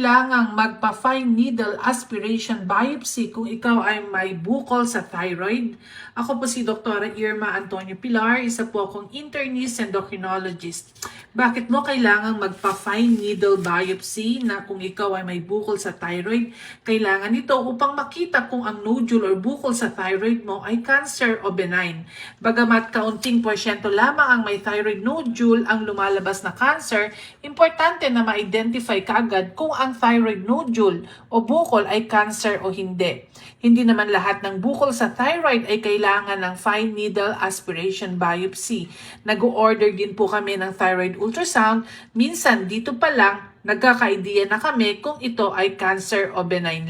kailangang magpa-fine needle aspiration biopsy kung ikaw ay may bukol sa thyroid? Ako po si Dr. Irma Antonio Pilar, isa po akong internist endocrinologist. Bakit mo kailangang magpa-fine needle biopsy na kung ikaw ay may bukol sa thyroid? Kailangan ito upang makita kung ang nodule or bukol sa thyroid mo ay cancer o benign. Bagamat kaunting porsyento lamang ang may thyroid nodule ang lumalabas na cancer, importante na ma-identify kaagad kung ang thyroid nodule o bukol ay cancer o hindi. Hindi naman lahat ng bukol sa thyroid ay kailangan ng fine needle aspiration biopsy. Nag-order din po kami ng thyroid ultrasound. Minsan dito pa lang nagkaka-idea na kami kung ito ay cancer o benign lang.